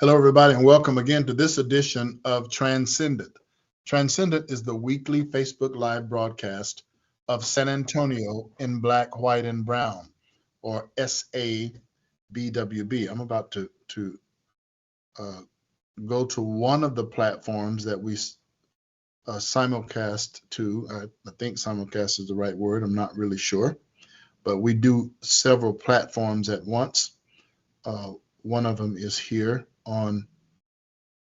Hello, everybody, and welcome again to this edition of Transcendent. Transcendent is the weekly Facebook Live broadcast of San Antonio in black, white, and brown, or SABWB. I'm about to uh, go to one of the platforms that we simulcast to. I think simulcast is the right word. I'm not really sure, but we do several platforms at once. Uh, One of them is here on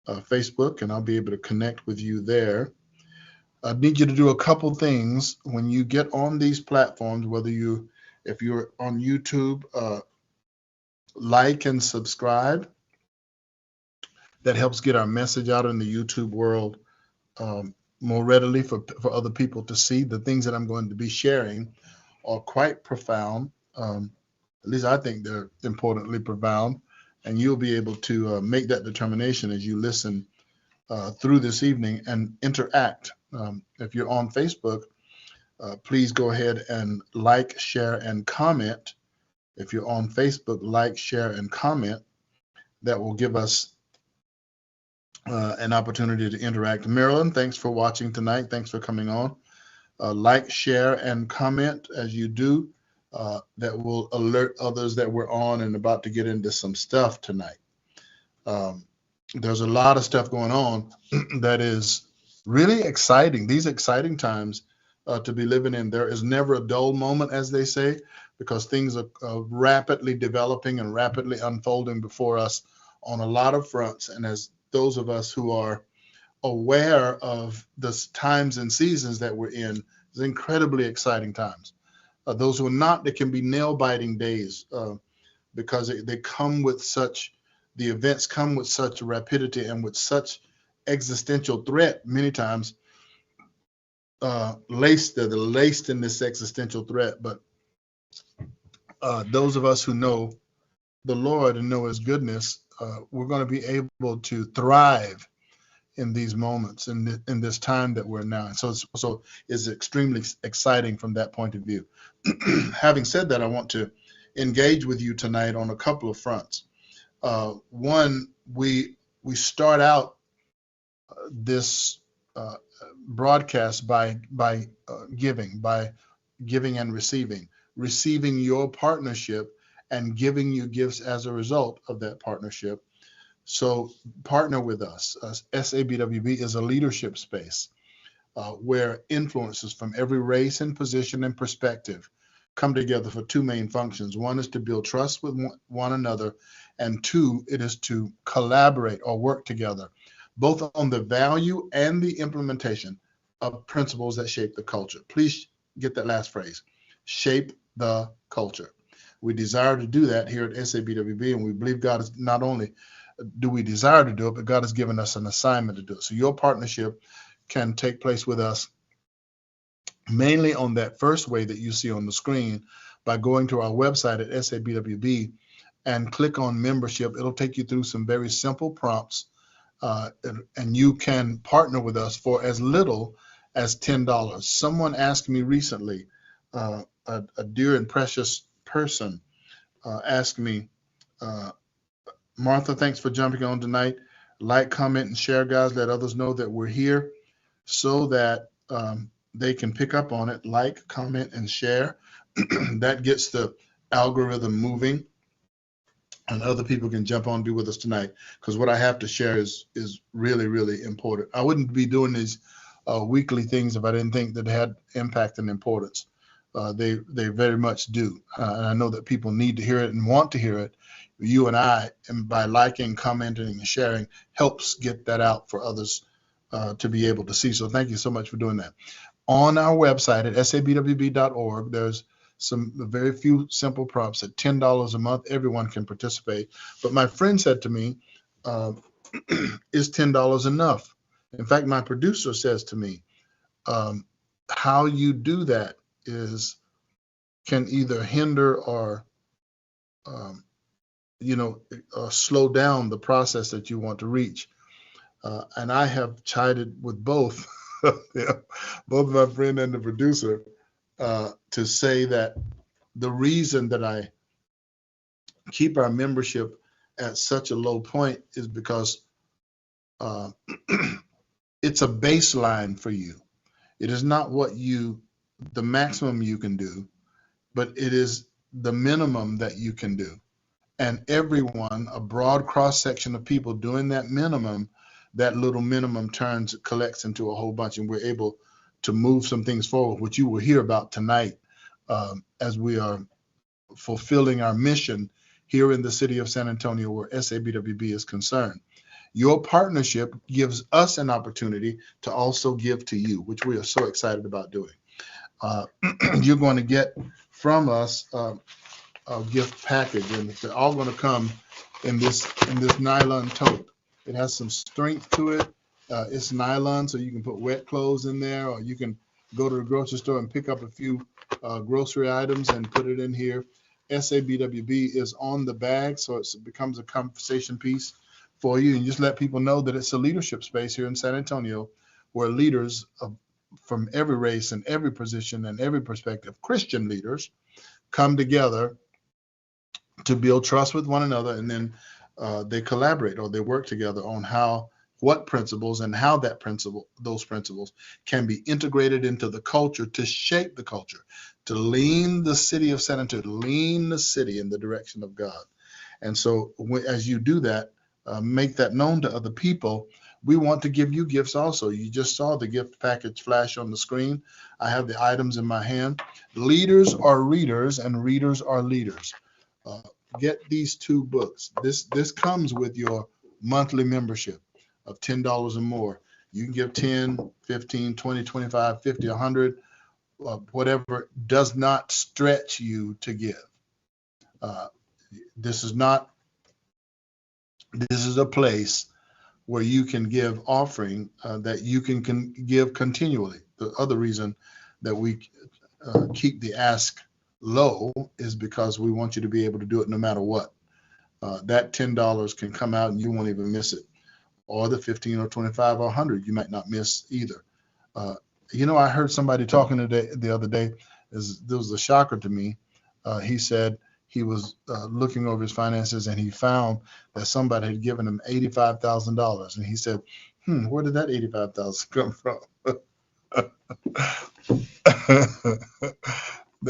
Facebook, and I'll be able to connect with you there. I need you to do a couple things when you get on these platforms, if you're on YouTube, like and subscribe. That helps get our message out in the YouTube world more readily for other people to see. The things that I'm going to be sharing are quite profound. At least I think they're importantly profound, and you'll be able to make that determination as you listen through this evening and interact. If you're on Facebook, please go ahead and like, share, and comment. If you're on Facebook, like, share, and comment. That will give us an opportunity to interact. Marilyn, thanks for watching tonight. Thanks for coming on. Like, share, and comment as you do. That will alert others that we're on and about to get into some stuff tonight. There's a lot of stuff going on that is really exciting. These exciting times to be living in. There is never a dull moment, as they say, because things are rapidly developing and rapidly unfolding before us on a lot of fronts. And as those of us who are aware of the times and seasons that we're in, it's incredibly exciting times. Those who are not, they can be nail-biting days because they come with the events come with such rapidity and with such existential threat many times. They're laced in this existential threat. But those of us who know the Lord and know His goodness, we're going to be able to thrive in these moments, in this time that we're now. And so it's extremely exciting from that point of view. Having said that, I want to engage with you tonight on a couple of fronts. One, we start out this broadcast by giving and receiving your partnership and giving you gifts as a result of that partnership. So partner with us. SABWB is a leadership space where influencers from every race and position and perspective come together for two main functions. One is to build trust with one another, and two, it is to collaborate or work together, both on the value and the implementation of principles that shape the culture. Please get that last phrase, shape the culture. We desire to do that here at SABWB, and we believe God is not only do we desire to do it, but God has given us an assignment to do it. So your partnership can take place with us mainly on that first way that you see on the screen by going to our website at SABWB and click on membership. It'll take you through some very simple prompts, and you can partner with us for as little as $10. Someone asked me recently, a dear and precious person asked me, Martha, thanks for jumping on tonight. Like, comment, and share, guys. Let others know that we're here so that they can pick up on it. Like, comment, and share. That gets the algorithm moving, and other people can jump on and be with us tonight, because what I have to share is really, really important. I wouldn't be doing these weekly things if I didn't think that they had impact and importance. They very much do. And I know that people need to hear it and want to hear it. You and I, and by liking, commenting, and sharing, helps get that out for others to be able to see. So thank you so much for doing that. On our website at sabwb.org, there's very few simple prompts at $10 a month. Everyone can participate. But my friend said to me, is $10 enough? In fact, my producer says to me, how you do that can either hinder or slow down the process that you want to reach. And I have chided with both, both my friend and the producer, to say that the reason that I keep our membership at such a low point is because uh, it's a baseline for you. It is not the maximum you can do, but it is the minimum that you can do. And everyone, a broad cross section of people doing that minimum, that little minimum collects into a whole bunch, and we're able to move some things forward, which you will hear about tonight as we are fulfilling our mission here in the city of San Antonio, where SABWB is concerned. Your partnership gives us an opportunity to also give to you, which we are so excited about doing. You're going to get from us a gift package, and they're all going to come in this nylon tote. It has some strength to it. It's nylon, so you can put wet clothes in there, or you can go to the grocery store and pick up a few grocery items and put it in here. SABWB is on the bag, so it becomes a conversation piece for you, and just let people know that it's a leadership space here in San Antonio, where leaders from every race and every position and every perspective, Christian leaders, come together to build trust with one another, and then they collaborate or they work together on what principles and how those principles can be integrated into the culture to shape the culture, to lean the city of San Antonio, to lean the city in the direction of God. And so as you do that, make that known to other people. We want to give you gifts also. You just saw the gift package flash on the screen. I have the items in my hand. Leaders are readers and readers are leaders. Get these 2 books. This comes with your monthly membership of $10 or more. You can give 10, 15, 20, 25, 50, 100, whatever does not stretch you to give. This is a place where you can give offering that you can give continually. The other reason that we keep the ask low is because we want you to be able to do it no matter what. That $10 can come out and you won't even miss it. Or the 15 or 25 or 100, you might not miss either. I heard somebody talking the other day. There was a shocker to me. He said he was looking over his finances and he found that somebody had given him $85,000. And he said, where did that $85,000 come from?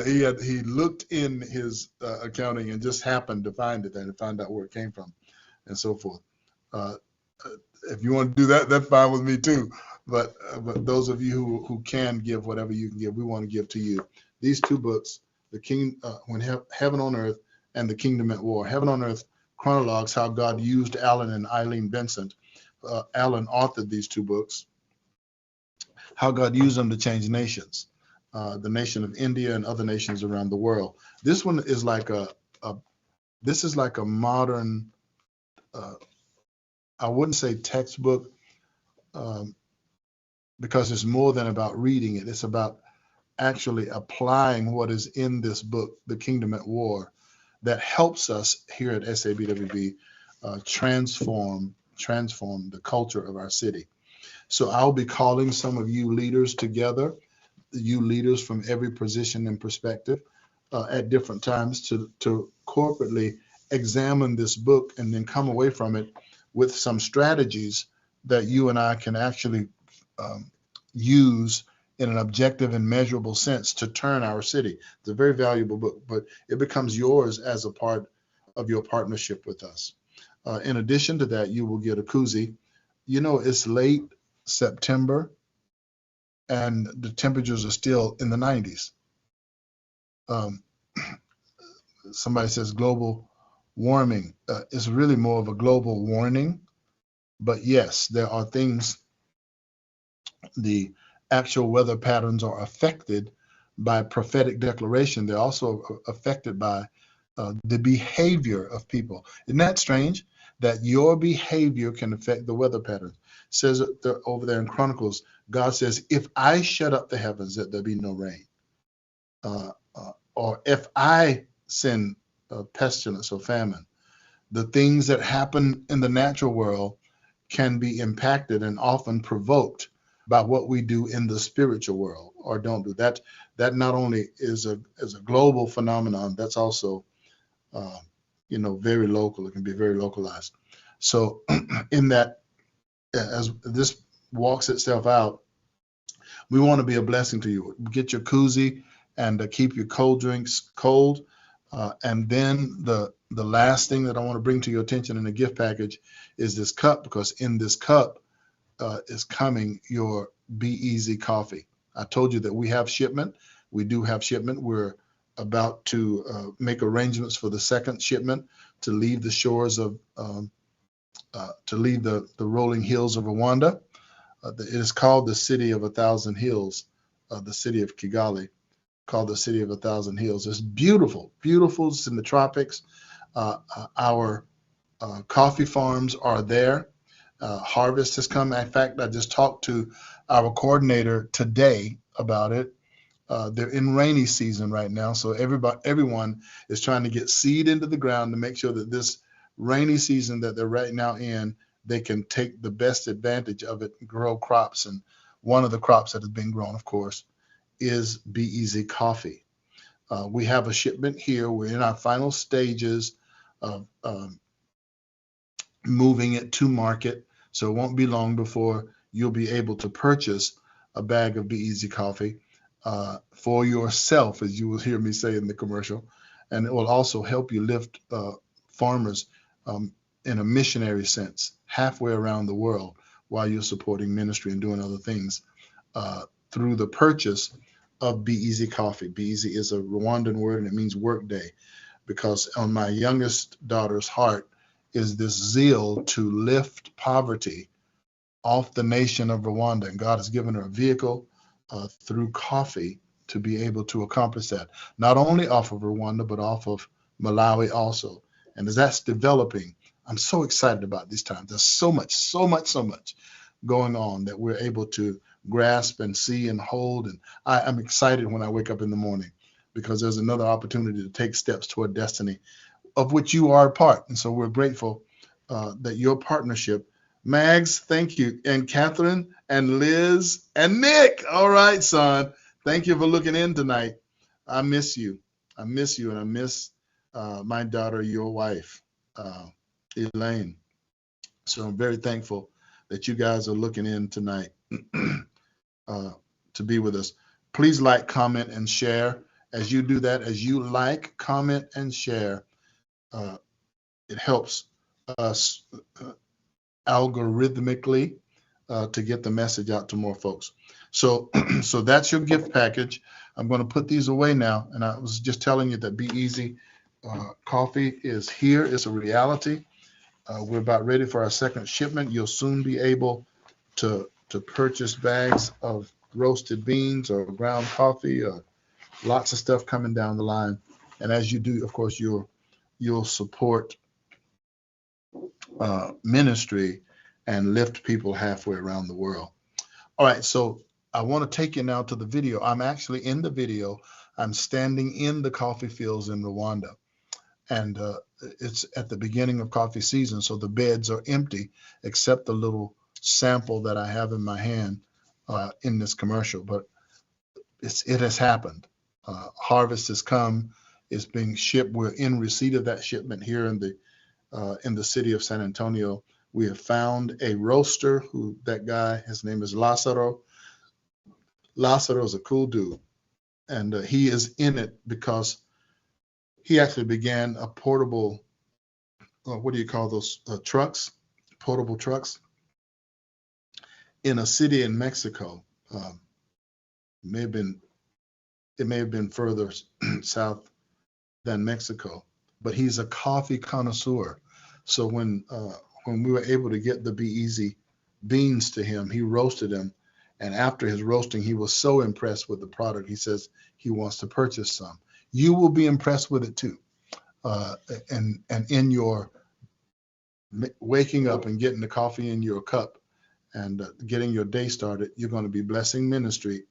He looked in his accounting and just happened to find it and found out where it came from and so forth. If you want to do that, that's fine with me too. But those of you who can give whatever you can give, we want to give to you. These 2 books, When Heaven on Earth and The Kingdom at War. Heaven on Earth chronologues how God used Alan and Eileen Vincent. Alan authored these 2 books, how God used them to change nations, the nation of India and other nations around the world. This one is like a modern, I wouldn't say textbook, because it's more than about reading it. It's about actually applying what is in this book, The Kingdom at War, that helps us here at SABWB transform the culture of our city. So I'll be calling some of you leaders together, you leaders from every position and perspective at different times to corporately examine this book and then come away from it with some strategies that you and I can actually use in an objective and measurable sense to turn our city. It's a very valuable book, but it becomes yours as a part of your partnership with us. In addition to that, you will get a koozie. It's late September and the temperatures are still in the 90s. Somebody says global warming. It's really more of a global warning, but yes, there are things, the actual weather patterns are affected by prophetic declaration. They're also affected by the behavior of people. Isn't that strange? That your behavior can affect the weather patterns. It says over there in Chronicles, God says, if I shut up the heavens, that there be no rain. Or if I send pestilence or famine, the things that happen in the natural world can be impacted and often provoked by what we do in the spiritual world or don't do. That not only is a global phenomenon, that's also very local. It can be very localized. So in that, as this walks itself out, we want to be a blessing to you. Get your koozie and keep your cold drinks cold. And then the last thing that I want to bring to your attention in the gift package is this cup, because in this cup is coming your Be Easy coffee. I told you that we have shipment. We do have shipment. We're about to make arrangements for the second shipment to leave the shores of, to leave the rolling hills of Rwanda. It is called the City of a Thousand Hills, the city of Kigali, called the City of a Thousand Hills. It's beautiful, beautiful. It's in the tropics. Our coffee farms are there. Harvest has come. In fact, I just talked to our coordinator today about it. They're in rainy season right now, so everyone is trying to get seed into the ground to make sure that this rainy season that they're right now in, they can take the best advantage of it and grow crops. And one of the crops that has been grown, of course, is Be Easy coffee. We have a shipment here. We're in our final stages of moving it to market, so it won't be long before you'll be able to purchase a bag of Be Easy coffee for yourself, as you will hear me say in the commercial. And it will also help you lift farmers in a missionary sense halfway around the world while you're supporting ministry and doing other things through the purchase of Be Easy coffee. Be Easy is a Rwandan word, and it means work day, because on my youngest daughter's heart is this zeal to lift poverty off the nation of Rwanda. And God has given her a vehicle through coffee to be able to accomplish that, not only off of Rwanda, but off of Malawi also. And as that's developing, I'm so excited about these times. There's so much going on that we're able to grasp and see and hold. And I'm excited when I wake up in the morning, because there's another opportunity to take steps toward destiny of which you are a part. And so we're grateful that your partnership, Mags, thank you, and Catherine and Liz and Nick. All right, son. Thank you for looking in tonight. I miss you. I miss you, and I miss my daughter, your wife, Elaine. So I'm very thankful that you guys are looking in tonight to be with us. Please like, comment, and share. As you do that, as you like, comment, and share, it helps us algorithmically to get the message out to more folks. So that's your gift package. I'm going to put these away now. And I was just telling you that Be Easy coffee is here. It's a reality. We're about ready for our second shipment. You'll soon be able to purchase bags of roasted beans or ground coffee, or lots of stuff coming down the line. And as you do, of course, you'll support ministry and lift people halfway around the world. All right, so I want to take you now to the video. I'm actually in the video. I'm standing in the coffee fields in Rwanda, and it's at the beginning of coffee season, so the beds are empty except the little sample that I have in my hand in this commercial. But it has happened. Harvest has come. It's being shipped. We're in receipt of that shipment here in the city of San Antonio. We have found a roaster that guy, his name is Lazaro. Lazaro is a cool dude. And he is in it because he actually began a portable, what do you call those trucks? Portable trucks in a city in Mexico. It may have been further south than Mexico, but he's a coffee connoisseur. So when we were able to get the Be Easy beans to him, he roasted them. And after his roasting, he was so impressed with the product, he says he wants to purchase some. You will be impressed with it too. And in your waking up and getting the coffee in your cup and getting your day started, you're going to be blessing ministry.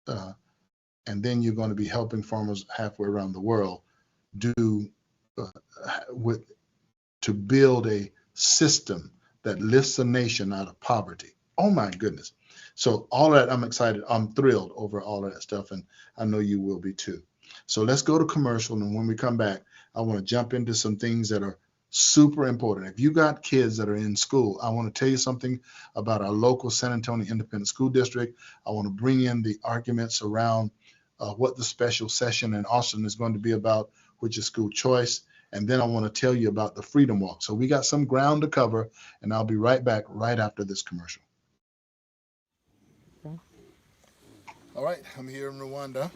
And then you're going to be helping farmers halfway around the world to build a system that lifts a nation out of poverty. Oh my goodness. So all that, I'm excited. I'm thrilled over all of that stuff, and I know you will be too. So let's go to commercial, and when we come back, I want to jump into some things that are super important. If you got kids that are in school, I want to tell you something about our local San Antonio Independent School District. I want to bring in the arguments around what the special session in Austin is going to be about, which is school choice. And then I want to tell you about the Freedom Walk. So we got some ground to cover, and I'll be right back right after this commercial. All right, I'm here in Rwanda,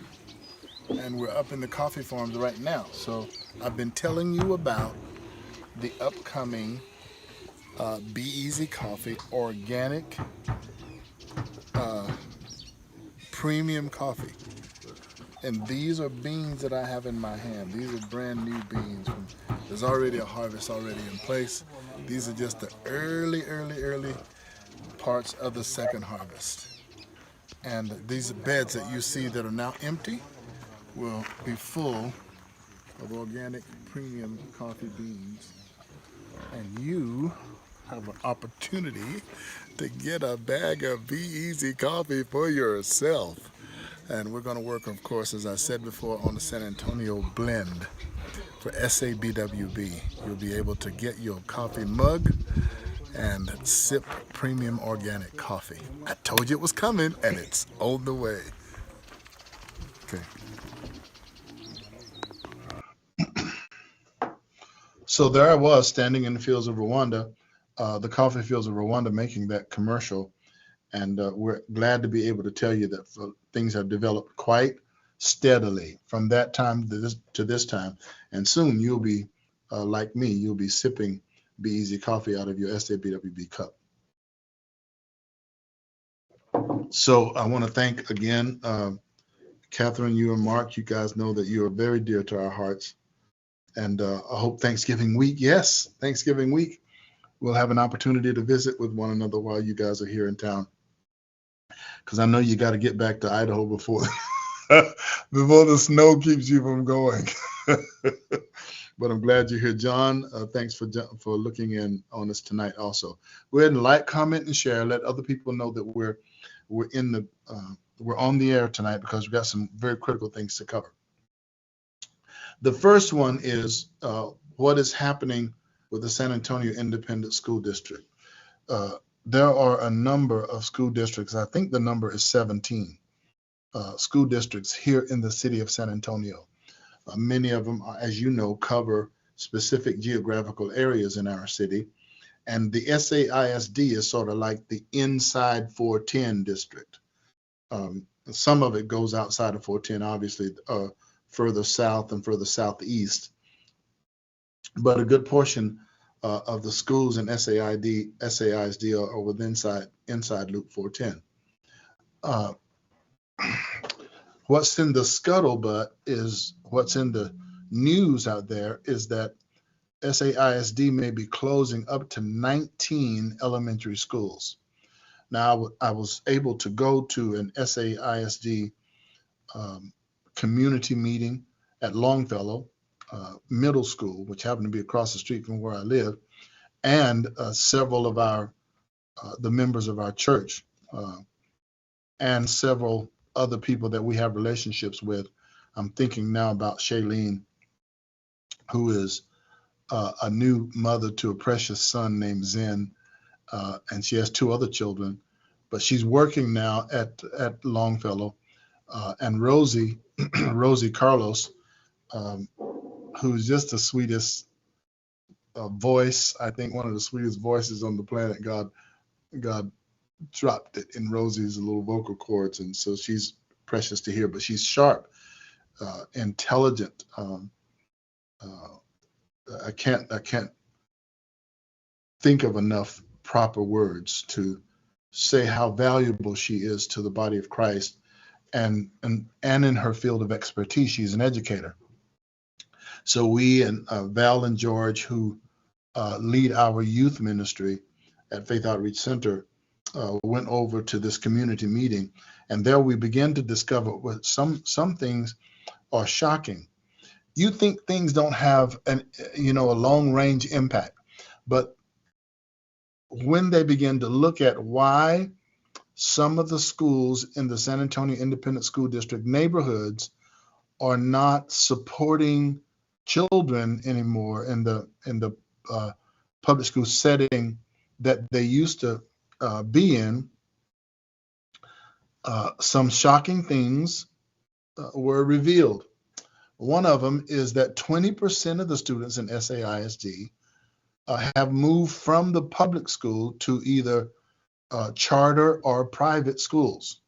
and we're up in the coffee farms right now. So I've been telling you about the upcoming Be Easy Coffee organic premium coffee. And these are beans that I have in my hand. These are brand new beans. There's already a harvest already in place. These are just the early parts of the second harvest. And these beds that you see that are now empty will be full of organic premium coffee beans. And you have an opportunity to get a bag of Be Easy coffee for yourself. And we're going to work, of course, as I said before, on the San Antonio blend for SABWB. You'll be able to get your coffee mug and sip premium organic coffee. I told you it was coming, and it's on the way. Okay. So there I was standing in the fields of Rwanda, the coffee fields of Rwanda, making that commercial. And we're glad to be able to tell you that things have developed quite steadily from that time to this time. And soon you'll be, like me, you'll be sipping Be Easy coffee out of your SABWB cup. So I want to thank again, Catherine, you and Mark. You guys know that you are very dear to our hearts. And I hope Thanksgiving week, yes, Thanksgiving week, we'll have an opportunity to visit with one another while you guys are here in town. Because I know you got to get back to Idaho before before the snow keeps you from going. But I'm glad you're here, John. Thanks for looking in on us tonight. Also, go ahead and like, comment, and share. Let other people know that we're on the air tonight because we've got some very critical things to cover. The first one is what is happening with the San Antonio Independent School District. There are a number of school districts. I think the number is 17 school districts here in the city of San Antonio. Many of them, as you know, cover specific geographical areas in our city. And the SAISD is sort of like the inside 410 district. Some of it goes outside of 410, obviously, further south and further southeast. But a good portion of the schools in SAISD are within inside Loop 410. What's in the scuttlebutt is what's in the news out there is that SAISD may be closing up to 19 elementary schools. Now, I was able to go to an SAISD community meeting at Longfellow Middle School, which happened to be across the street from where I live, and several of the members of our church and several other people that we have relationships with. I'm thinking now about Shailene, who is a new mother to a precious son named Zen, and she has 2 other children, but she's working now at Longfellow. And Rosie Carlos, who's just the sweetest voice, I think one of the sweetest voices on the planet. God dropped it in Rosie's little vocal cords, and so she's precious to hear. But she's sharp, intelligent. I can't think of enough proper words to say how valuable she is to the body of Christ, and in her field of expertise. She's an educator. So we and Val and George, who lead our youth ministry at Faith Outreach Center, went over to this community meeting, and there we began to discover what some things are shocking. You think things don't have a long range impact, but when they begin to look at why some of the schools in the San Antonio Independent School District neighborhoods are not supporting children anymore in the public school setting that they used to be in. Some shocking things were revealed. One of them is that 20% of the students in SAISD have moved from the public school to either charter or private schools.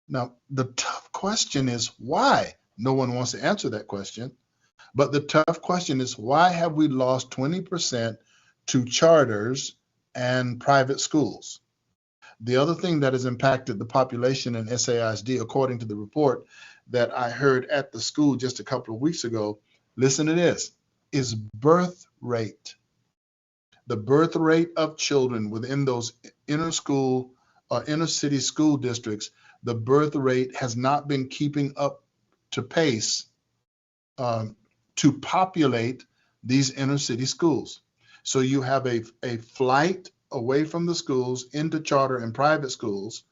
Now, the tough question is why? No one wants to answer that question. But the tough question is why have we lost 20% to charters and private schools? The other thing that has impacted the population in SAISD, according to the report that I heard at the school just a couple of weeks ago, listen to this, is birth rate. The birth rate of children within those inner school or inner city school districts, the birth rate has not been keeping up to pace to populate these inner city schools. So you have a flight away from the schools into charter and private schools,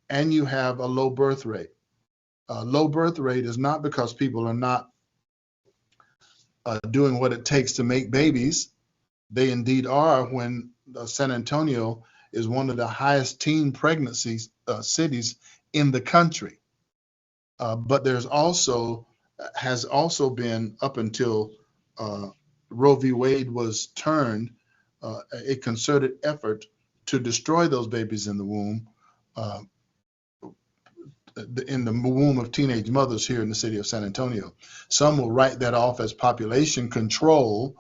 and you have a low birth rate. Low birth rate is not because people are not doing what it takes to make babies. They indeed are, when San Antonio is one of the highest teen pregnancy cities in the country. But there's also has also been, up until Roe v. Wade was turned, a concerted effort to destroy those babies in the womb of teenage mothers here in the city of San Antonio. Some will write that off as population control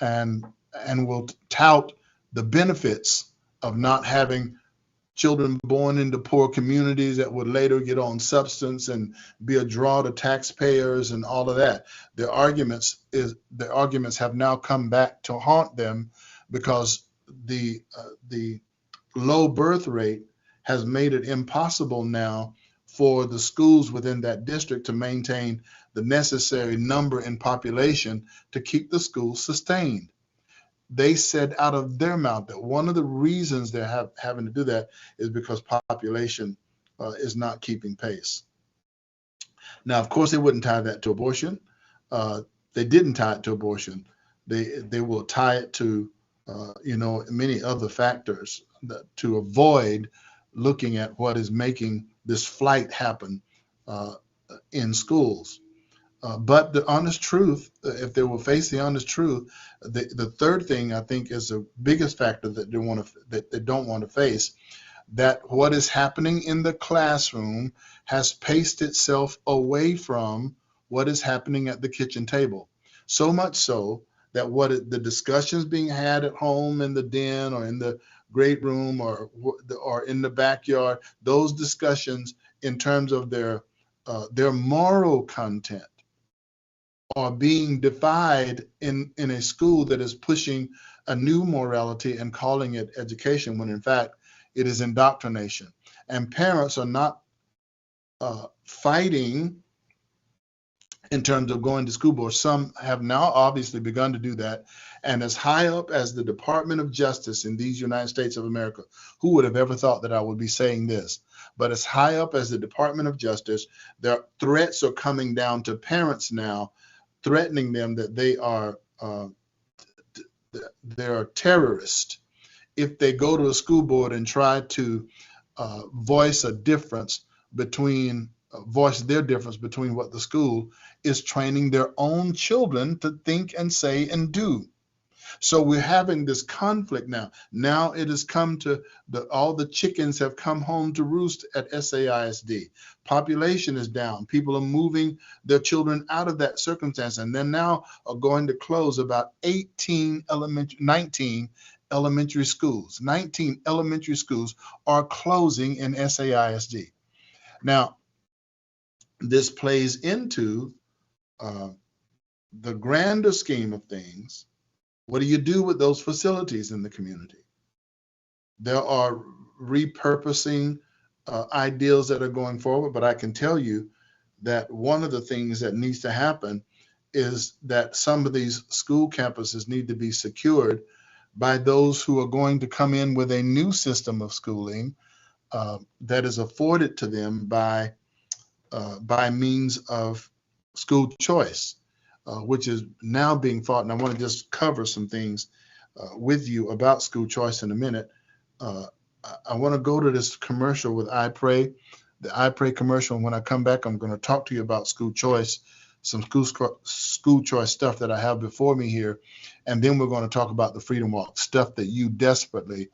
and will tout the benefits of not having children born into poor communities that would later get on substance and be a draw to taxpayers and all of that. The arguments have now come back to haunt them because the low birth rate has made it impossible now for the schools within that district to maintain the necessary number in population to keep the schools sustained. They said out of their mouth that one of the reasons they're having to do that is because population is not keeping pace. Now, of course, they wouldn't tie that to abortion. They didn't tie it to abortion. They will tie it to many other factors to avoid looking at what is making this flight happen in schools. But the honest truth, if they will face the honest truth, the third thing I think is the biggest factor that they don't want to face, that what is happening in the classroom has paced itself away from what is happening at the kitchen table. So much so that the discussions being had at home in the den or in the great room or in the backyard, those discussions in terms of their moral content are being defied in a school that is pushing a new morality and calling it education, when in fact it is indoctrination. And parents are not fighting in terms of going to school boards. Some have now obviously begun to do that. And as high up as the Department of Justice in these United States of America, who would have ever thought that I would be saying this? But as high up as the Department of Justice, their threats are coming down to parents now, threatening them that they're terrorists if they go to a school board and try to voice their difference between what the school is training their own children to think and say and do. So we're having this conflict now. Now it has come to all the chickens have come home to roost at SAISD. Population is down. People are moving their children out of that circumstance, and then now are going to close about 19 elementary schools. 19 elementary schools are closing in SAISD. Now, this plays into the grander scheme of things. What do you do with those facilities in the community? There are repurposing ideals that are going forward, but I can tell you that one of the things that needs to happen is that some of these school campuses need to be secured by those who are going to come in with a new system of schooling that is afforded to them by means of school choice, which is now being fought. And I want to just cover some things with you about school choice in a minute. I want to go to this commercial with I Pray, the I Pray commercial. And when I come back, I'm going to talk to you about school choice, some school choice stuff that I have before me here. And then we're going to talk about the Freedom Walk, stuff that you desperately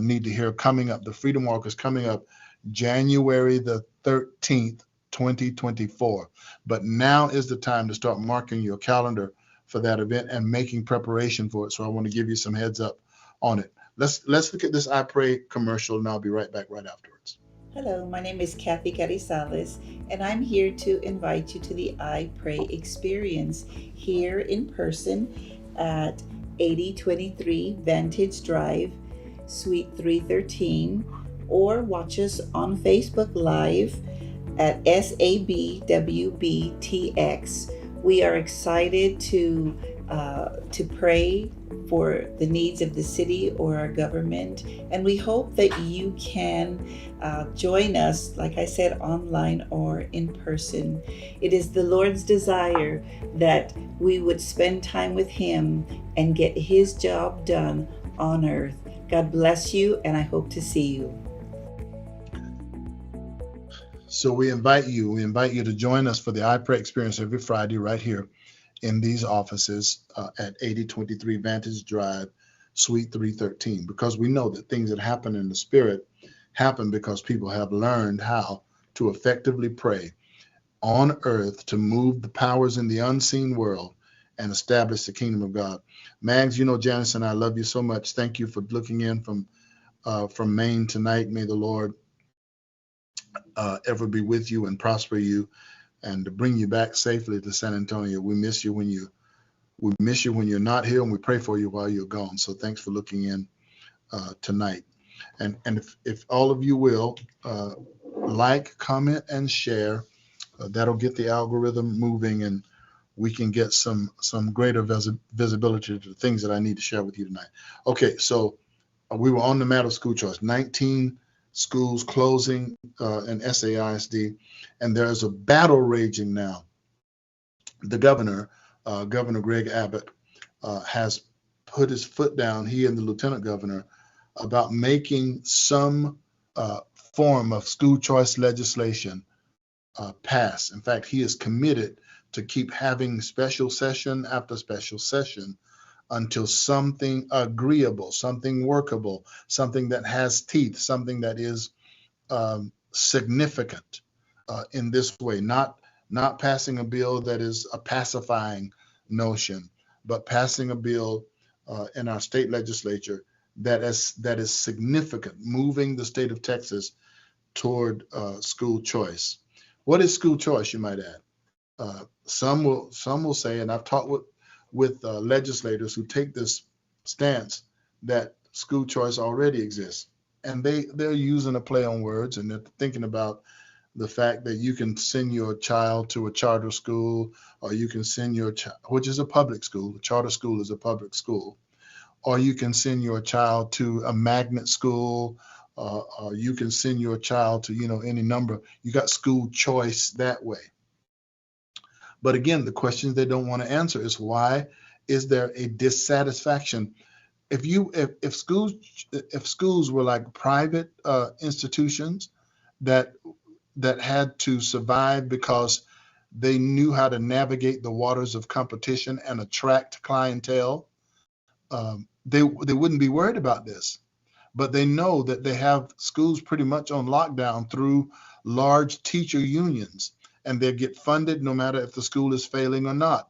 need to hear coming up. The Freedom Walk is coming up January the 13th, 2024. But now is the time to start marking your calendar for that event and making preparation for it. So I want to give you some heads up on it. Let's look at this I Pray commercial, and I'll be right back right afterwards. Hello, my name is Kathy Carizales, and I'm here to invite you to the I Pray experience here in person at 8023 Vantage Drive, Suite 313, or watch us on Facebook Live at SABWBTX. We are excited to pray for the needs of the city or our government, and we hope that you can join us, like I said, online or in person. It is the Lord's desire that we would spend time with Him and get His job done on earth. God bless you, and I hope to see you. So we invite you to join us for the I Pray experience every Friday right here in these offices at 8023 Vantage Drive, Suite 313, because we know that things that happen in the Spirit happen because people have learned how to effectively pray on earth to move the powers in the unseen world and establish the kingdom of God. Mags, you know, Janice and I love you so much. Thank you for looking in from Maine tonight. May the Lord ever be with you and prosper you and to bring you back safely to San Antonio. We miss you when you're not here, and we pray for you while you're gone. So thanks for looking in tonight. And if all of you will like, comment, and share, that'll get the algorithm moving, and we can get some greater visibility to the things that I need to share with you tonight. Okay, so we were on the matter of school choice. 19 schools closing in SAISD, and there's a battle raging now. The governor, Governor Greg Abbott, has put his foot down, he and the lieutenant governor, about making some form of school choice legislation pass. In fact, he is committed to keep having special session after special session until something agreeable, something workable, something that has teeth, something that is significant in this way, not passing a bill that is a pacifying notion, but passing a bill in our state legislature that is significant, moving the state of Texas toward school choice. What is school choice, you might add? Some will say, and I've talked with legislators who take this stance that school choice already exists, and they're using a play on words, and they're thinking about the fact that you can send your child to a charter school, or you can send your child, which is a public school. A charter school is a public school, or you can send your child to a magnet school, or you can send your child to any number. You got school choice that way. But again, the questions they don't want to answer is, why is there a dissatisfaction? If schools were like private institutions that had to survive because they knew how to navigate the waters of competition and attract clientele, they wouldn't be worried about this. But they know that they have schools pretty much on lockdown through large teacher unions, and they get funded no matter if the school is failing or not.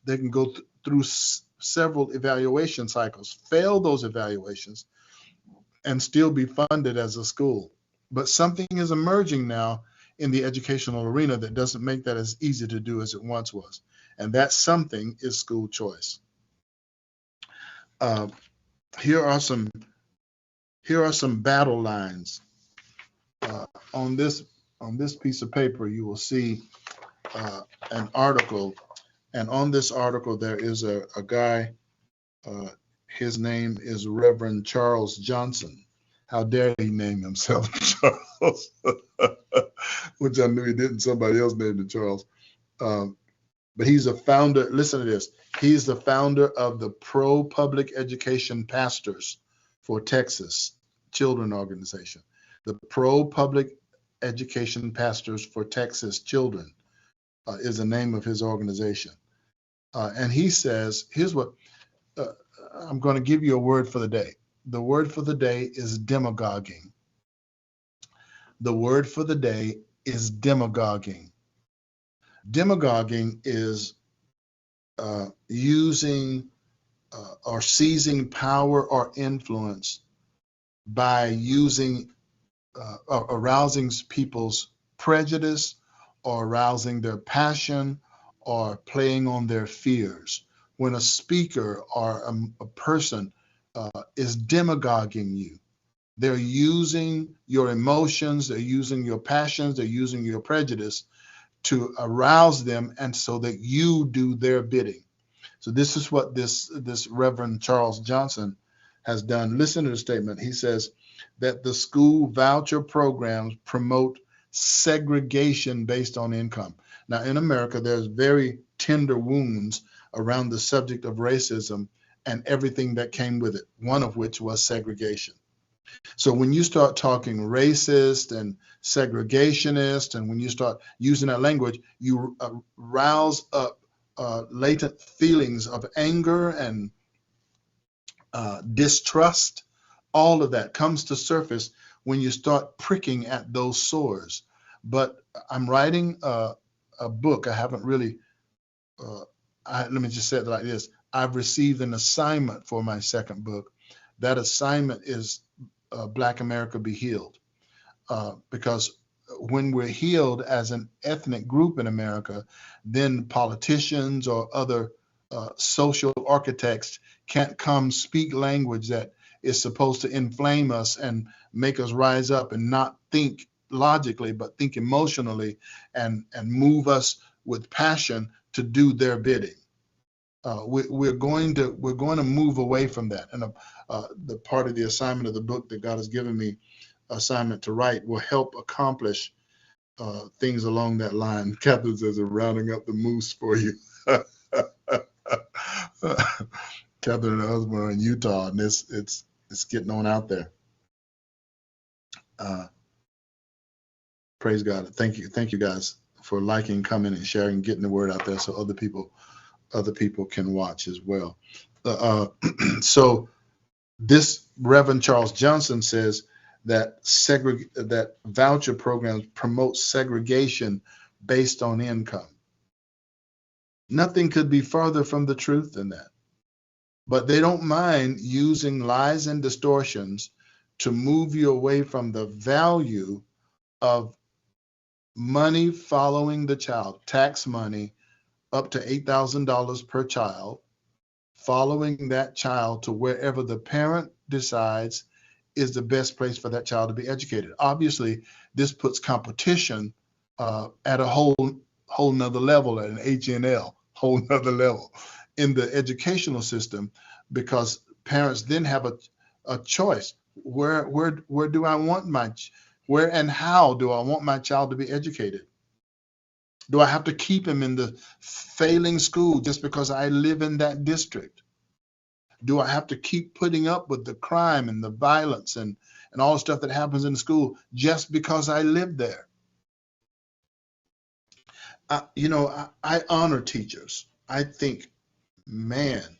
They can go through several evaluation cycles, fail those evaluations, and still be funded as a school. But something is emerging now in the educational arena that doesn't make that as easy to do as it once was. And that something is school choice. Here are some battle lines. On this piece of paper, you will see an article, and on this article there is a guy. His name is Reverend Charles Johnson. How dare he name himself Charles? Which I knew he didn't. Somebody else named him Charles. but he's a founder. Listen to this. He's the founder of the Pro Public Education Pastors for Texas Children Organization. The Pro Public Education Pastors for Texas Children is the name of his organization. And he says, here's what I'm going to give you a word for the day. The word for the day is demagoguing. The word for the day is demagoguing. Demagoguing is using or seizing power or influence by using arousing people's prejudice or arousing their passion or playing on their fears. When a speaker or a person is demagoguing you, they're using your emotions, they're using your passions, they're using your prejudice to arouse them, and so that you do their bidding. So this is what this Reverend Charles Johnson has done. Listen to the statement. He says that the school voucher programs promote segregation based on income. Now, in America, there's very tender wounds around the subject of racism and everything that came with it, one of which was segregation. So when you start talking racist and segregationist, and when you start using that language, you rouse up latent feelings of anger and distrust. All of that comes to surface when you start pricking at those sores. But I'm writing a book. I haven't really, let me just say it like this. I've received an assignment for my second book. That assignment is Black America Be Healed. Because when we're healed as an ethnic group in America, then politicians or other social architects can't come speak language that is supposed to inflame us and make us rise up and not think logically, but think emotionally and move us with passion to do their bidding. We're going to move away from that. And the part of the assignment of the book that God has given me assignment to write will help accomplish things along that line. Catherine says, "We're rounding up the moose for you." Catherine and her husband are in Utah, and it's getting on out there. Praise God. Thank you guys for liking, commenting, and sharing, getting the word out there so other people can watch as well. So this Reverend Charles Johnson says that that voucher programs promote segregation based on income. Nothing could be further from the truth than that. But they don't mind using lies and distortions to move you away from the value of money following the child, tax money up to $8,000 per child, following that child to wherever the parent decides is the best place for that child to be educated. Obviously, this puts competition at a whole nother level, at an HNL, whole nother level in the educational system, because parents then have a choice. Where do I want where and how do I want my child to be educated? Do I have to keep him in the failing school just because I live in that district? Do I have to keep putting up with the crime and the violence and all the stuff that happens in the school just because I live there? I honor teachers. I think, man,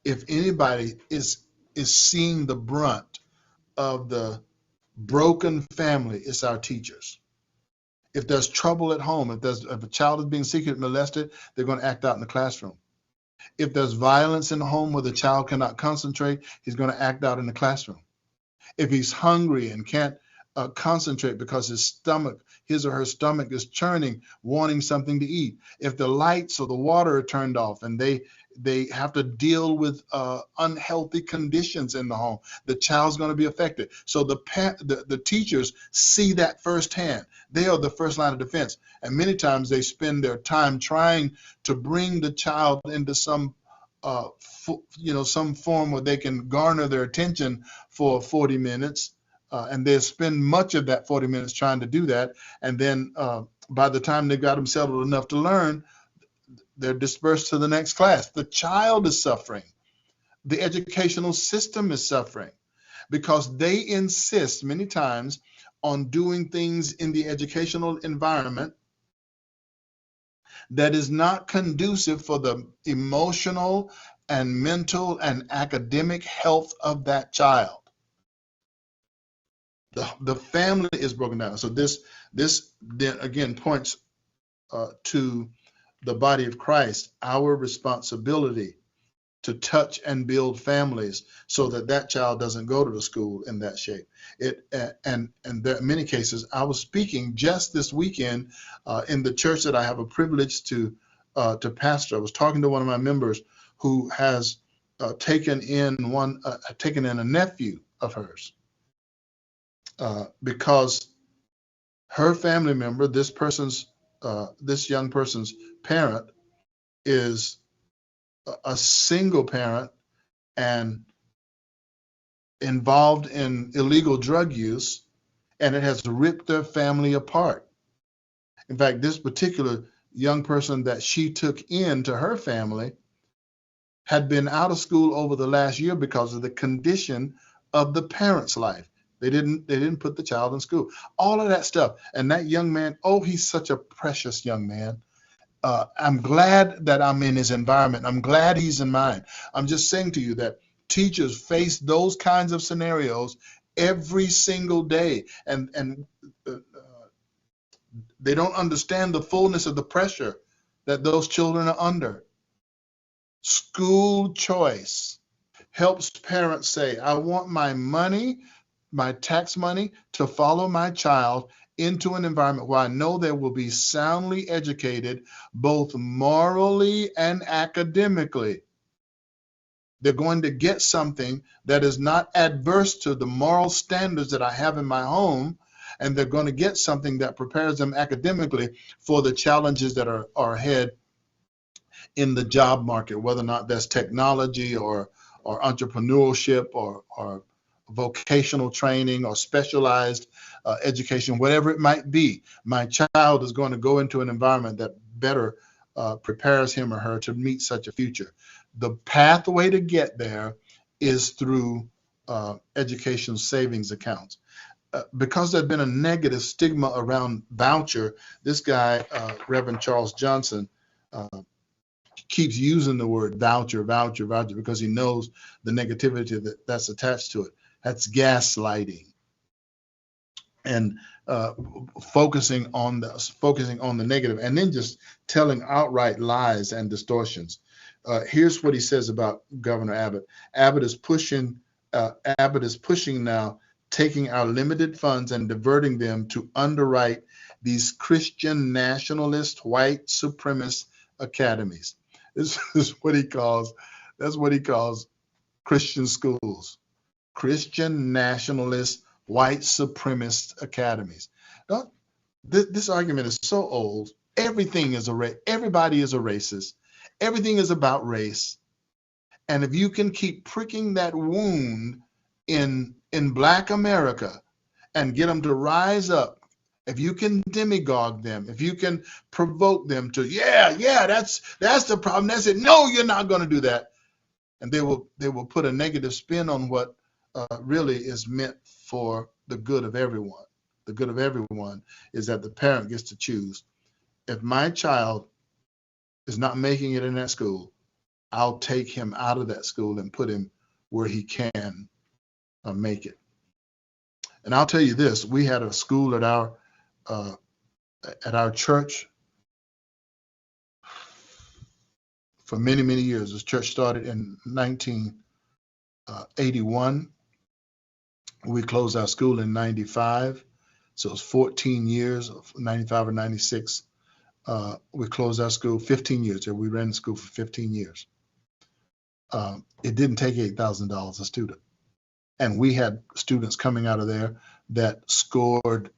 if anybody is seeing the brunt of the broken family, it's our teachers. If there's trouble at home, if a child is being secretly molested, they're going to act out in the classroom. If there's violence in the home where the child cannot concentrate, he's going to act out in the classroom. If he's hungry and can't concentrate because his or her stomach is churning, wanting something to eat. If the lights or the water are turned off and they have to deal with unhealthy conditions in the home, the child's going to be affected. So the teachers see that firsthand. They are the first line of defense. And many times they spend their time trying to bring the child into some form where they can garner their attention for 40 minutes. And they spend much of that 40 minutes trying to do that. And then by the time they've got them settled enough to learn, they're dispersed to the next class. The child is suffering. The educational system is suffering because they insist many times on doing things in the educational environment that is not conducive for the emotional and mental and academic health of that child. The family is broken down. So this then again points to the body of Christ, our responsibility to touch and build families so that that child doesn't go to the school in that shape. And there are many cases. I was speaking just this weekend in the church that I have a privilege to pastor. I was talking to one of my members who has taken in a nephew of hers because her family member, this young person's parent, is a single parent and involved in illegal drug use, and it has ripped their family apart. In fact, this particular young person that she took into her family had been out of school over the last year because of the condition of the parent's life. They didn't put the child in school. All of that stuff. And that young man, oh, he's such a precious young man. I'm glad that I'm in his environment. I'm glad he's in mine. I'm just saying to you that teachers face those kinds of scenarios every single day, and they don't understand the fullness of the pressure that those children are under. School choice helps parents say, I want my money, my tax money, to follow my child into an environment where I know they will be soundly educated, both morally and academically. They're going to get something that is not adverse to the moral standards that I have in my home, and they're going to get something that prepares them academically for the challenges that are ahead in the job market, whether or not that's technology or entrepreneurship or vocational training or specialized education, whatever it might be. My child is going to go into an environment that better prepares him or her to meet such a future. The pathway to get there is through education savings accounts. Because there's been a negative stigma around voucher, this guy, Reverend Charles Johnson, keeps using the word voucher because he knows the negativity that's attached to it. That's gaslighting and focusing on the negative, and then just telling outright lies and distortions. Here's what he says about Governor Abbott. Abbott is pushing now, taking our limited funds and diverting them to underwrite these Christian nationalist, white supremacist academies. This is what he calls Christian schools, Christian nationalist, white supremacist academies. This argument is so old. Everybody is a racist. Everything is about race. And if you can keep pricking that wound in Black America and get them to rise up, if you can demagogue them, if you can provoke them to, that's the problem. That's it. No, you're not going to do that. And they will put a negative spin on what really is meant for the good of everyone. The good of everyone is that the parent gets to choose. If my child is not making it in that school, I'll take him out of that school and put him where he can make it. And I'll tell you this: we had a school at our church for many, many years. This church started in 1981. We closed our school in 95. So it's 14 years, of 95 or 96. We closed our school 15 years. We ran the school for 15 years. It didn't take $8,000 a student. And we had students coming out of there that scored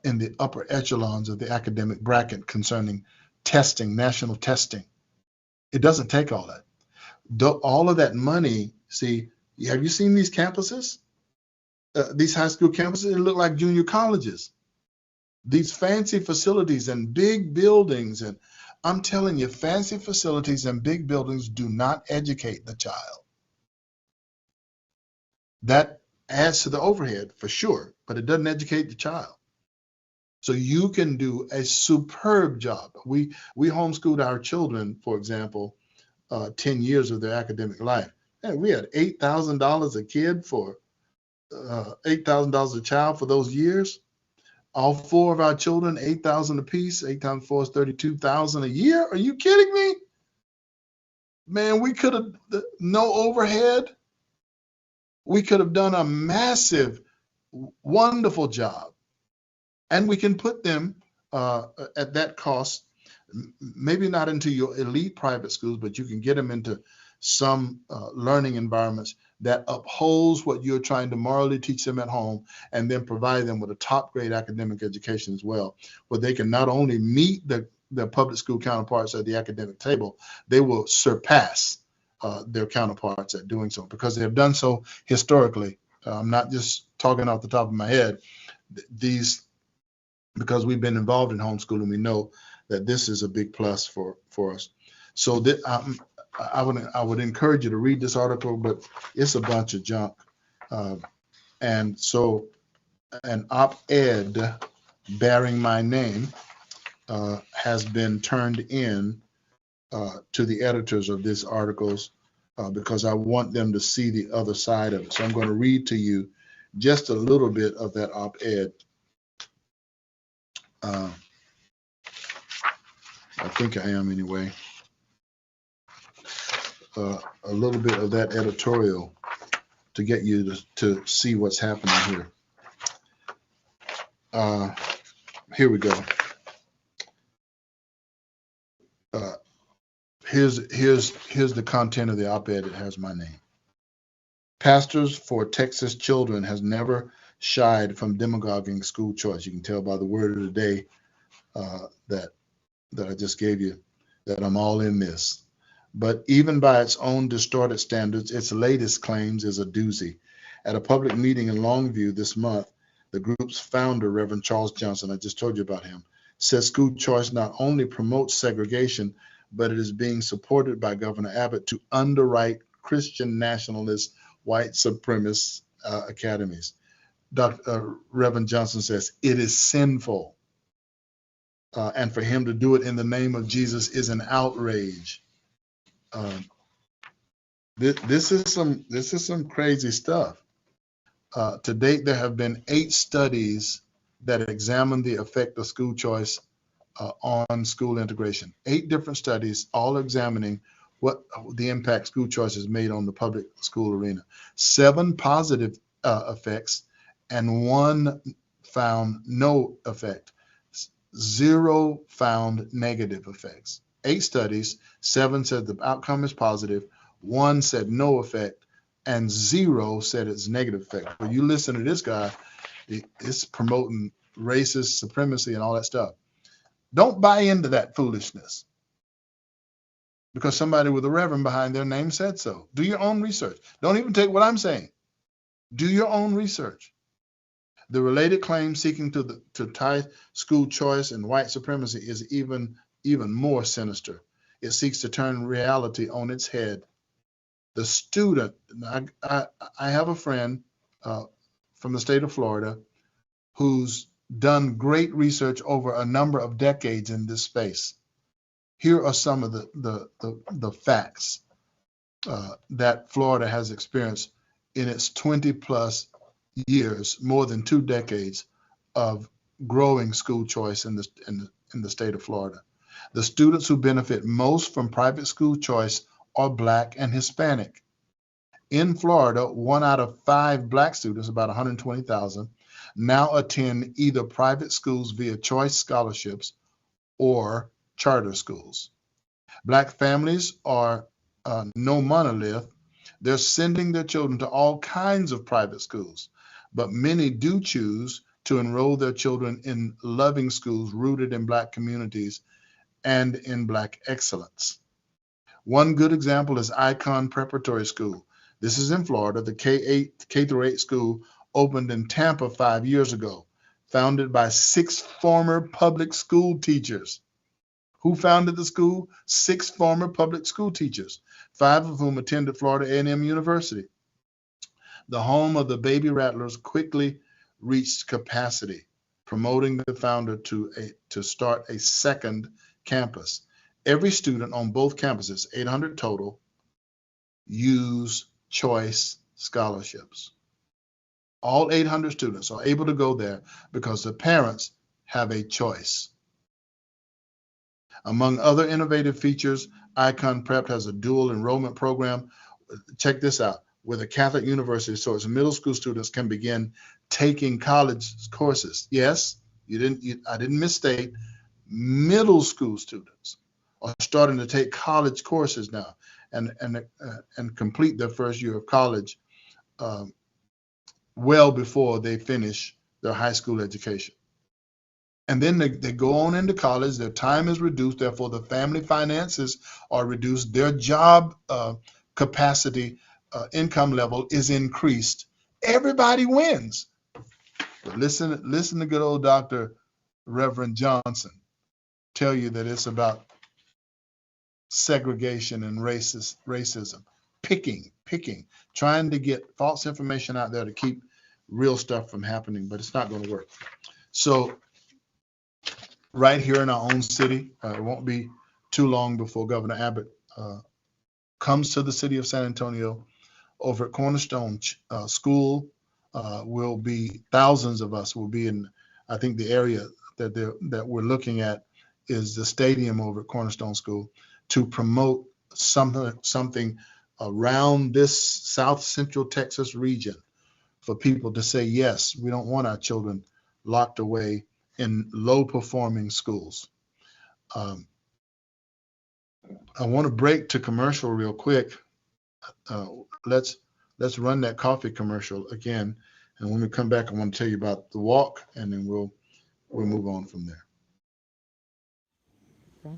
in the upper echelons of the academic bracket concerning testing, national testing. It doesn't take all that. All of that money, see, have you seen these campuses? These high school campuses, they look like junior colleges. These fancy facilities and big buildings, and I'm telling you, fancy facilities and big buildings do not educate the child. That adds to the overhead for sure, but it doesn't educate the child. So you can do a superb job. We homeschooled our children, for example, 10 years of their academic life. And we had $8,000 a kid for $8,000 a child for those years. All four of our children, 8,000 apiece. 8 times 4 is 32,000 a year. Are you kidding me? Man, we could have no overhead. We could have done a massive, wonderful job. And we can put them at that cost, maybe not into your elite private schools, but you can get them into some learning environments that upholds what you're trying to morally teach them at home, and then provide them with a top grade academic education as well, where they can not only meet their public school counterparts at the academic table, they will surpass their counterparts at doing so, because they have done so historically. I'm not just talking off the top of my head. Because we've been involved in homeschooling, we know that this is a big plus for us. So I would encourage you to read this article, but it's a bunch of junk. And so an op-ed bearing my name has been turned in to the editors of these articles because I want them to see the other side of it. So I'm going to read to you just a little bit of that op-ed. I think I am anyway. A little bit of that editorial to get you to see what's happening here. Here we go. Here's the content of the op-ed. It has my name. Pastors for Texas Children has never shied from demagoguing school choice. You can tell by the word of the day that I just gave you that I'm all in this. But even by its own distorted standards, its latest claims is a doozy. At a public meeting in Longview this month, the group's founder, Reverend Charles Johnson, I just told you about him, said school choice not only promotes segregation, but it is being supported by Governor Abbott to underwrite Christian nationalist, white supremacist academies. Reverend Johnson says it is sinful. And for him to do it in the name of Jesus is an outrage. This is some crazy stuff. To date, there have been 8 studies that examine the effect of school choice on school integration. 8 different studies, all examining what the impact school choice has made on the public school arena. 7 positive effects, and 1 found no effect. 0 found negative effects. 8 studies, 7 said the outcome is positive, 1 said no effect, and 0 said it's negative effect. When you listen to this guy, it's promoting racist supremacy and all that stuff. Don't buy into that foolishness because somebody with a reverend behind their name said so. Do your own research. Don't even take what I'm saying. Do your own research. The related claim seeking to tie school choice and white supremacy is even more sinister. It seeks to turn reality on its head. The student, I have a friend from the state of Florida who's done great research over a number of decades in this space. Here are some of the facts that Florida has experienced in its 20 plus years, more than 2 decades of growing school choice in the state of Florida. The students who benefit most from private school choice are Black and Hispanic. In Florida, 1 out of 5 Black students, about 120,000, now attend either private schools via choice scholarships or charter schools. Black families are no monolith. They're sending their children to all kinds of private schools, but many do choose to enroll their children in loving schools rooted in Black communities and in Black excellence. One good example is Icon Preparatory School. This is in Florida. The K-8 school opened in Tampa 5 years ago, founded by 6 former public school teachers Who founded the school? 6 former public school teachers, 5 of whom attended Florida A&M University. The home of the Baby Rattlers quickly reached capacity, promoting the founder to start a second campus. Every student on both campuses, 800 total, use choice scholarships. All 800 students are able to go there because the parents have a choice. Among other innovative features, Icon Prep has a dual enrollment program. Check this out, with a Catholic university, so its middle school students can begin taking college courses. Yes, I didn't misstate. Middle school students are starting to take college courses now and complete their first year of college well before they finish their high school education. And then they go on into college, their time is reduced, therefore the family finances are reduced, their job capacity, income level is increased. Everybody wins. But listen to good old Dr. Reverend Johnson tell you that it's about segregation and racism, picking, trying to get false information out there to keep real stuff from happening, but it's not going to work. So right here in our own city, it won't be too long before Governor Abbott comes to the city of San Antonio. Over at Cornerstone School, will be thousands of us will be in. I think the area that we're looking at is the stadium over at Cornerstone School to promote something around this South Central Texas region for people to say, yes, we don't want our children locked away in low performing schools. I want to break to commercial real quick. Let's run that coffee commercial again, and when we come back, I want to tell you about the walk, and then we'll move on from there. Okay.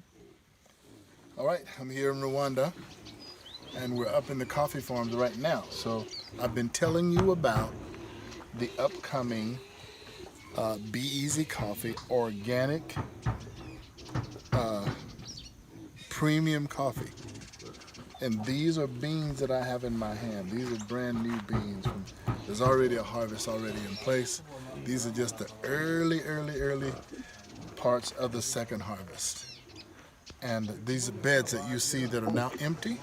All right, I'm here in Rwanda, and we're up in the coffee farms right now. So I've been telling you about the upcoming Be Easy Coffee organic premium coffee. And these are beans that I have in my hand. These are brand new beans. There's already a harvest already in place. These are just the early parts of the second harvest. And these beds that you see that are now empty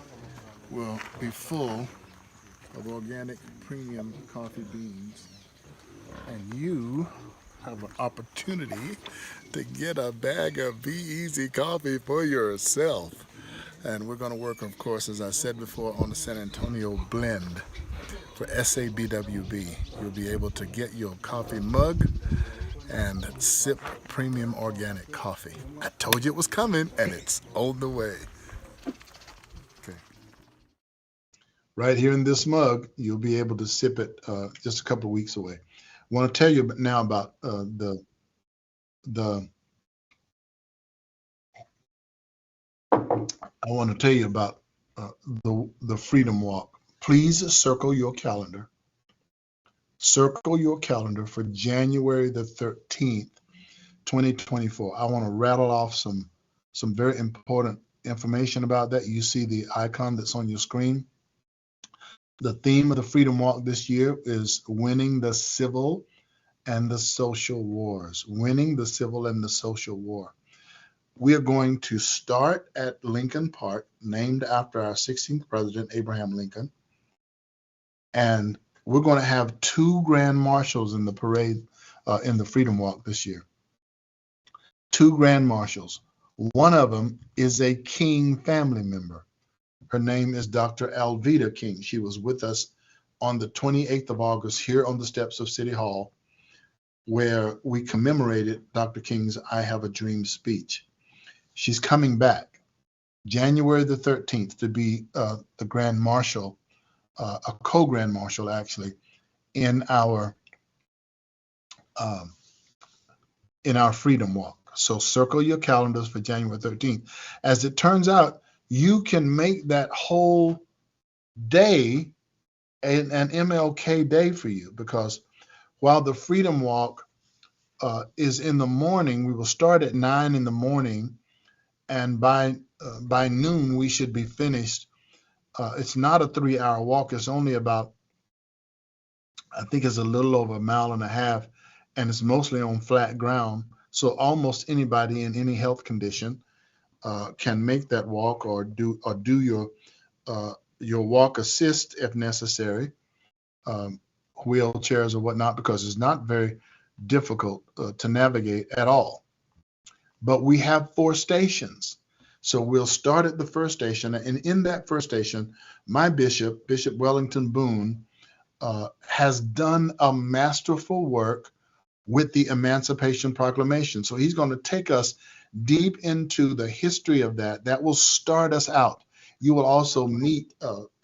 will be full of organic premium coffee beans. And you have an opportunity to get a bag of Be Easy coffee for yourself. And we're going to work, of course, as I said before, on the San Antonio blend for SABWB. You'll be able to get your coffee mug and sip premium organic coffee. I told you it was coming, and it's on the way. Okay. Right here in this mug, you'll be able to sip it just a couple of weeks away. I want to tell you now about the Freedom Walk. Please circle your calendar. Circle your calendar for January the 13th, 2024. I want to rattle off some very important information about that. You see the icon that's on your screen. The theme of the Freedom Walk this year is winning the civil and the social wars. Winning the civil and the social war. We are going to start at Lincoln Park, named after our 16th president, Abraham Lincoln. And we're going to have 2 grand marshals in the parade in the Freedom Walk this year. 2 grand marshals. One of them is a King family member. Her name is Dr. Alveda King. She was with us on the 28th of August here on the steps of City Hall, where we commemorated Dr. King's I Have a Dream speech. She's coming back January the 13th to be the Grand Marshal, a co-Grand Marshal actually, in our Freedom Walk. So circle your calendars for January 13th. As it turns out, you can make that whole day an MLK day for you, because while the Freedom Walk is in the morning, we will start at 9 in the morning, and by noon we should be finished. It's not a 3 hour walk. It's only about, I think it's a little over a mile and a half, and it's mostly on flat ground. So almost anybody in any health condition can make that walk, or do your walk assist if necessary, um, wheelchairs or whatnot, because it's not very difficult to navigate at all. But we have 4 stations. So we'll start at the first station, and in that first station, my bishop, Bishop Wellington Boone, has done a masterful work with the Emancipation Proclamation. So he's going to take us deep into the history of that. That will start us out. You will also meet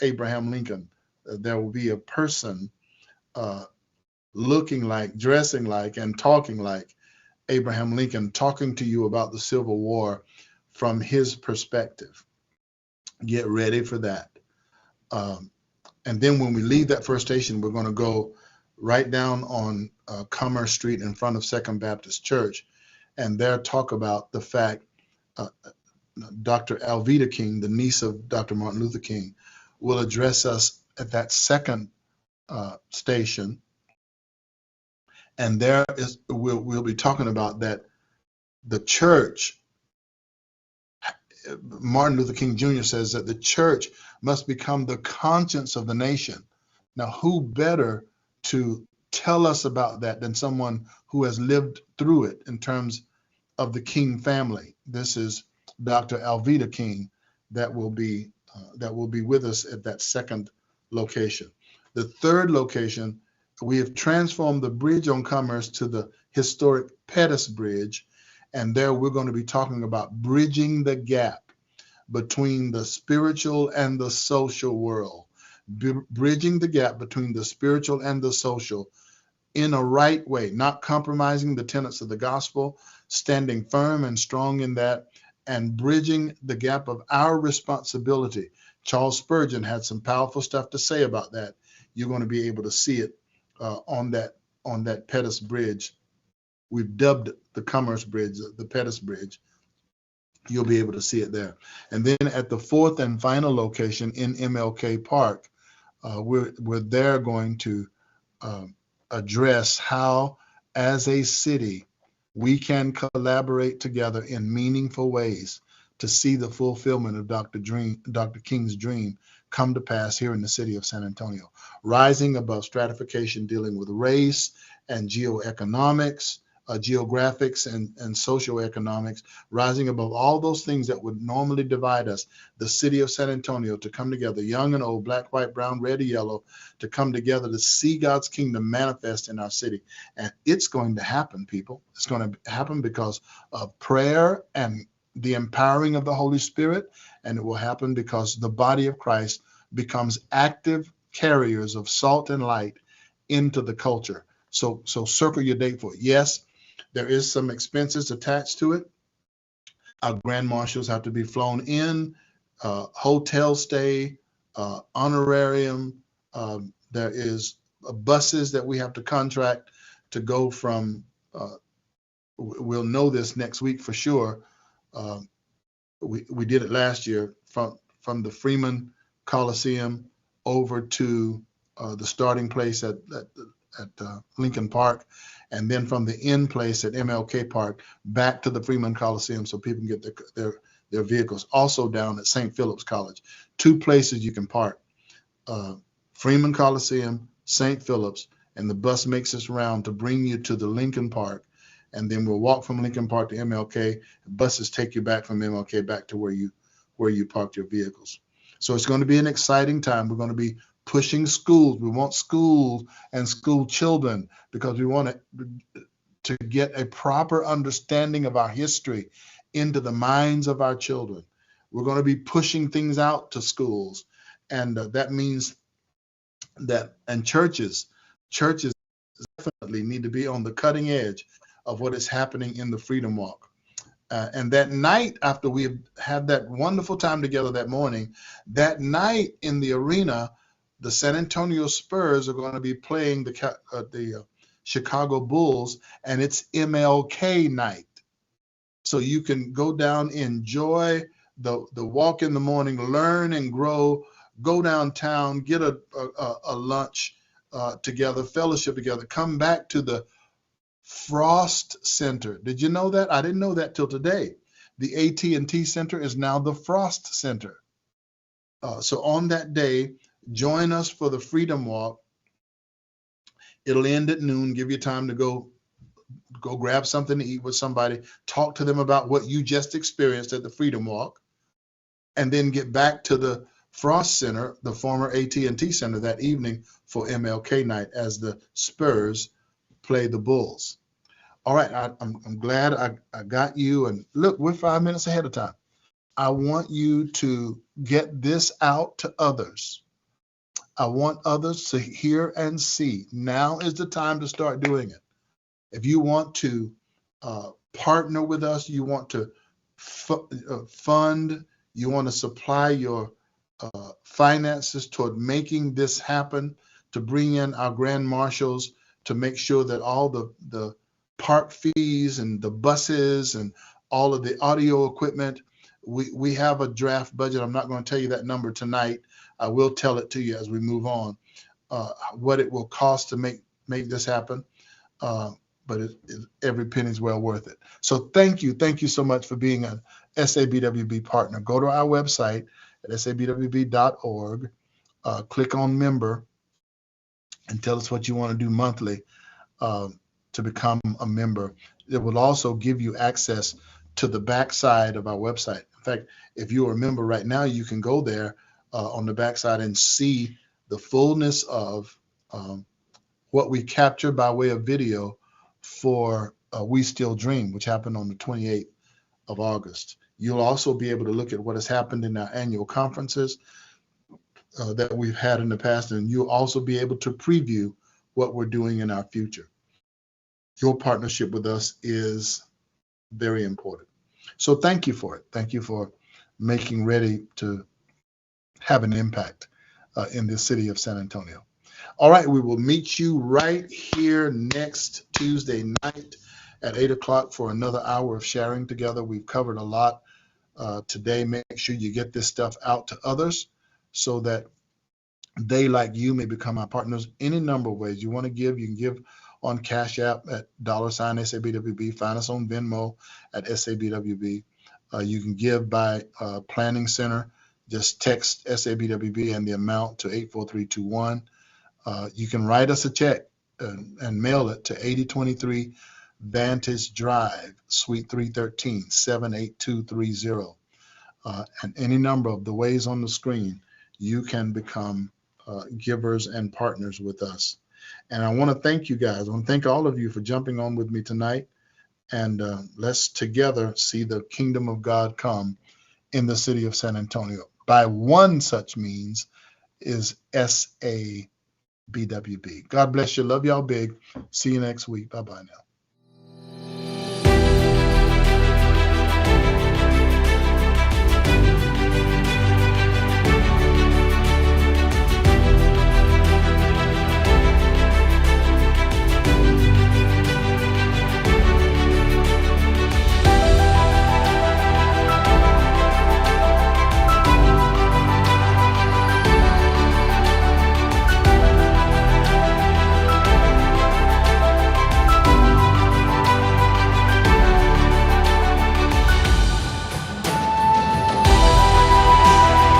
Abraham Lincoln. There will be a person uh, looking like, dressing like, and talking like Abraham Lincoln, talking to you about the Civil War from his perspective. Get ready for that. Um, and then when we leave that first station, we're going to go right down on Commerce Street in front of Second Baptist Church, and there talk about the fact uh, Dr. Alveda King, the niece of Dr. Martin Luther King, will address us at that second station, and there is we'll be talking about that the church. Martin Luther King Jr. says that the church must become the conscience of the nation. Now, who better to tell us about that than someone who has lived through it in terms of the King family? This is Dr. Alveda King that will be with us at that second location. The third location, we have transformed the bridge on Commerce to the historic Pettus Bridge, and there we're going to be talking about bridging the gap between the spiritual and the social world, bridging the gap between the spiritual and the social in a right way, not compromising the tenets of the gospel, standing firm and strong in that, and bridging the gap of our responsibility. Charles Spurgeon had some powerful stuff to say about that. You're going to be able to see it on that Pettus Bridge. We've dubbed the Commerce Bridge the Pettus Bridge. You'll be able to see it there. And then at the fourth and final location in MLK Park, we're there going to address how, as a city, we can collaborate together in meaningful ways to see the fulfillment of Dr. King's dream come to pass here in the city of San Antonio, rising above stratification, dealing with race and geoeconomics, geographics and socioeconomics, rising above all those things that would normally divide us. The city of San Antonio to come together, young and old, black, white, brown, red, or yellow, to come together to see God's kingdom manifest in our city. And it's going to happen, people. It's going to happen because of prayer and the empowering of the Holy Spirit, and it will happen because the body of Christ becomes active carriers of salt and light into the culture. So circle your date for it. Yes, there is some expenses attached to it. Our grand marshals have to be flown in, hotel stay, honorarium. There is buses that we have to contract to go from, we'll know this next week for sure. We did it last year from the Freeman Coliseum over to the starting place at Lincoln Park, and then from the end place at MLK Park back to the Freeman Coliseum so people can get their vehicles. Also down at St. Philip's College. 2 places you can park, Freeman Coliseum, St. Philip's, and the bus makes its round to bring you to the Lincoln Park, and then we'll walk from Lincoln Park to MLK. Buses take you back from MLK back to where you parked your vehicles. So it's going to be an exciting time. We're going to be pushing schools. We want schools and school children because we want to get a proper understanding of our history into the minds of our children. We're going to be pushing things out to schools, and that means that, and churches definitely need to be on the cutting edge of what is happening in the Freedom Walk. And that night, after we had that wonderful time together that morning, that night in the arena, the San Antonio Spurs are going to be playing the Chicago Bulls, and it's MLK night. so you can go down, enjoy the walk in the morning, learn and grow, go downtown, get a lunch together, fellowship together, come back to the Frost Center. Did you know that? I didn't know that till today. The AT&T Center is now the Frost Center. So on that day, join us for the Freedom Walk. It'll end at noon, give you time to go grab something to eat with somebody, talk to them about what you just experienced at the Freedom Walk, and then get back to the Frost Center, the former AT&T Center, that evening for MLK night as the Spurs play the Bulls. All right, I'm glad I got you. And look, we're 5 minutes ahead of time. I want you to get this out to others. I want others to hear and see. Now is the time to start doing it. If you want to partner with us, you want to fund, you want to supply your finances toward making this happen, to bring in our grand marshals to make sure that all the park fees and the buses and all of the audio equipment, we have a draft budget. I'm not going to tell you that number tonight. I will tell it to you as we move on, what it will cost to make this happen. But every penny is well worth it. So thank you so much for being an SABWB partner. Go to our website at sabwb.org, click on member, and tell us what you want to do monthly to become a member. It will also give you access to the backside of our website. In fact, if you're a member right now, you can go there on the backside and see the fullness of what we captured by way of video for We Still Dream, which happened on the 28th of August. You'll also be able to look at what has happened in our annual conferences that we've had in the past, and you'll also be able to preview what we're doing in our future. Your partnership with us is very important. So thank you for it. Thank you for making ready to have an impact in the city of San Antonio. All right, we will meet you right here next Tuesday night at 8 o'clock for another hour of sharing together. We've covered a lot today. Make sure you get this stuff out to others so that they, like you, may become our partners. Any number of ways you want to give. You can give on Cash App at $SABWB. Find us on Venmo at SABWB. You can give by Planning Center. Just text SABWB and the amount to 84321. You can write us a check and mail it to 8023 Vantage Drive, Suite 313, 78230. And any number of the ways on the screen, you can become givers and partners with us. And I want to thank you guys. I want to thank all of you for jumping on with me tonight. And let's together see the kingdom of God come in the city of San Antonio. By one such means is SABWB. God bless you. Love y'all big. See you next week. Bye-bye now.